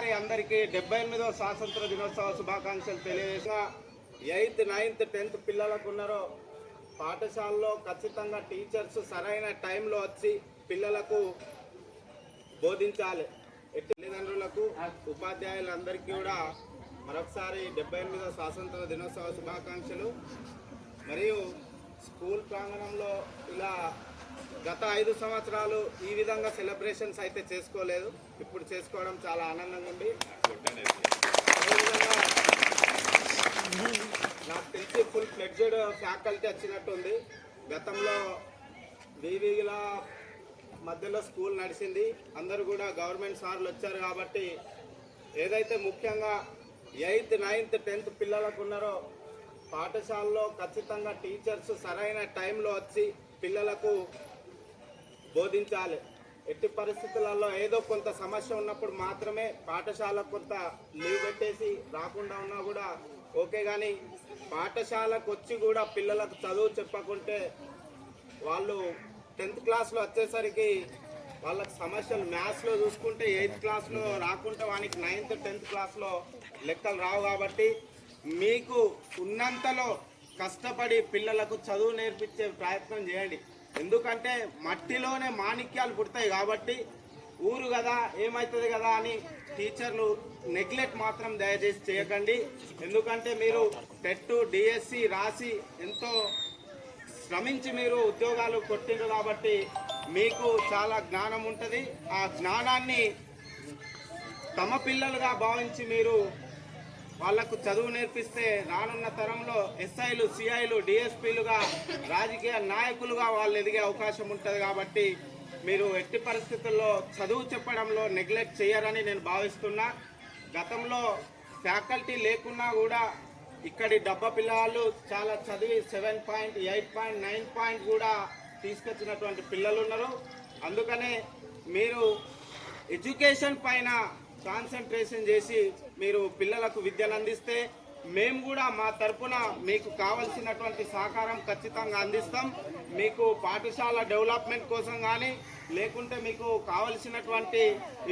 మరొకసారి అందరికీ 78వ స్వాతంత్ర దినోత్సవ శుభాకాంక్షలు తెలియజేసిన 8th, 9th, 10th పిల్లలకు ఉన్నారో పాఠశాలలో ఖచ్చితంగా టీచర్స్ సరైన టైంలో వచ్చి పిల్లలకు బోధించాలి. తల్లిదండ్రులకు ఉపాధ్యాయులందరికీ కూడా మరొకసారి 78వ స్వాతంత్ర దినోత్సవ శుభాకాంక్షలు. మరియు స్కూల్ ప్రాంగణంలో ఇలా గత 5 సంవత్సరాలు ఈ విధంగా సెలబ్రేషన్స్ అయితే చేసుకోలేదు. ఇప్పుడు చేసుకోవడం చాలా ఆనందంగా ఉంది. నాకు తెలిసి ఫుల్ ఫ్లెడ్జెడ్ ఫ్యాకల్టీ వచ్చినట్టుంది. గతంలో వీవీల మధ్యలో స్కూల్ నడిచింది, అందరూ కూడా గవర్నమెంట్ సార్లు వచ్చారు. కాబట్టి ఏదైతే ముఖ్యంగా 8th, 9th, 10th పిల్లలకు ఉన్నారో పాఠశాలలో ఖచ్చితంగా టీచర్స్ సరైన టైంలో వచ్చి పిల్లలకు బోధించాలి. ఎట్టి పరిస్థితులలో ఏదో కొంత సమస్య ఉన్నప్పుడు మాత్రమే పాఠశాలకు కొంత లీవ్ పెట్టేసి రాకుండా ఉన్నా కూడా ఓకే, కానీ పాఠశాలకు వచ్చి కూడా పిల్లలకు చదువు చెప్పకుంటే వాళ్ళు 10th క్లాస్లో వచ్చేసరికి వాళ్ళకి సమస్యలు మ్యాథ్స్లో చూసుకుంటే 8th క్లాస్లో రాకుంటే వానికి 9th, 10th క్లాస్లో లెక్కలు రావు. కాబట్టి మీకు ఉన్నంతలో కష్టపడి పిల్లలకు చదువు నేర్పించే ప్రయత్నం చేయండి. ఎందుకంటే మట్టిలోనే మాణిక్యాలు పుడతాయి. కాబట్టి ఊరు కదా ఏమవుతుంది కదా అని టీచర్లు నెగ్లెక్ట్ మాత్రం దయచేసి చేయకండి. ఎందుకంటే మీరు టెట్, డిఎస్సి రాసి ఎంతో శ్రమించి మీరు ఉద్యోగాలు కొట్టిండ్రు. కాబట్టి మీకు చాలా జ్ఞానం ఉంటుంది. ఆ జ్ఞానాన్ని తమ పిల్లలుగా భావించి మీరు వాళ్లకు చదువు నేర్పిస్తే రానున్న తరంలో ఎస్ఐలు, సిఐలు, డిఎస్పీలుగా, రాజకీయ నాయకులుగా వాళ్ళు ఎదిగే అవకాశం ఉంటుంది. కాబట్టి మీరు ఎట్టి పరిస్థితుల్లో చదువు చెప్పడంలో నెగ్లెక్ట్ చేయరని నేను భావిస్తున్నా. గతంలో ఫ్యాకల్టీ లేకున్నా కూడా ఇక్కడి డబ్బా పిల్లలు చాలా చదివి 7 8 9 కూడా తీసుకొచ్చినటువంటి పిల్లలు ఉన్నారు. అందుకనే మీరు ఎడ్యుకేషన్ పైన కాన్సన్ట్రేషన్ చేసి మీరు పిల్లలకు విద్యను అందిస్తే మేము కూడా మా తరపున మీకు కావలసినటువంటి సహకారం ఖచ్చితంగా అందిస్తాం. మీకు పాఠశాల డెవలప్మెంట్ కోసం కానీ లేకుంటే మీకు కావలసినటువంటి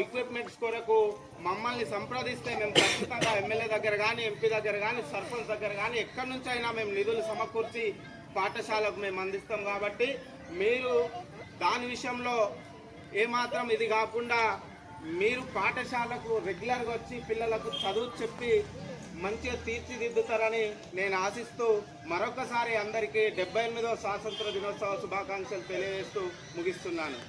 ఎక్విప్మెంట్స్ కొరకు మమ్మల్ని సంప్రదిస్తే మేము ఖచ్చితంగా ఎమ్మెల్యే దగ్గర కానీ, ఎంపీ దగ్గర కానీ, సర్పంచ్ దగ్గర కానీ ఎక్కడి నుంచి అయినా మేము నిధులు సమకూర్చి పాఠశాలకు మేము అందిస్తాం. కాబట్టి మీరు దాని విషయంలో ఏమాత్రం ఇది కాకుండా మీరు పాఠశాలకు రెగ్యులర్గా వచ్చి పిల్లలకు చదువు చెప్పి మంచిగా తీర్చిదిద్దుతారని నేను ఆశిస్తూ మరొకసారి అందరికీ 78వ స్వాతంత్ర దినోత్సవ శుభాకాంక్షలు తెలియజేస్తూ ముగిస్తున్నాను.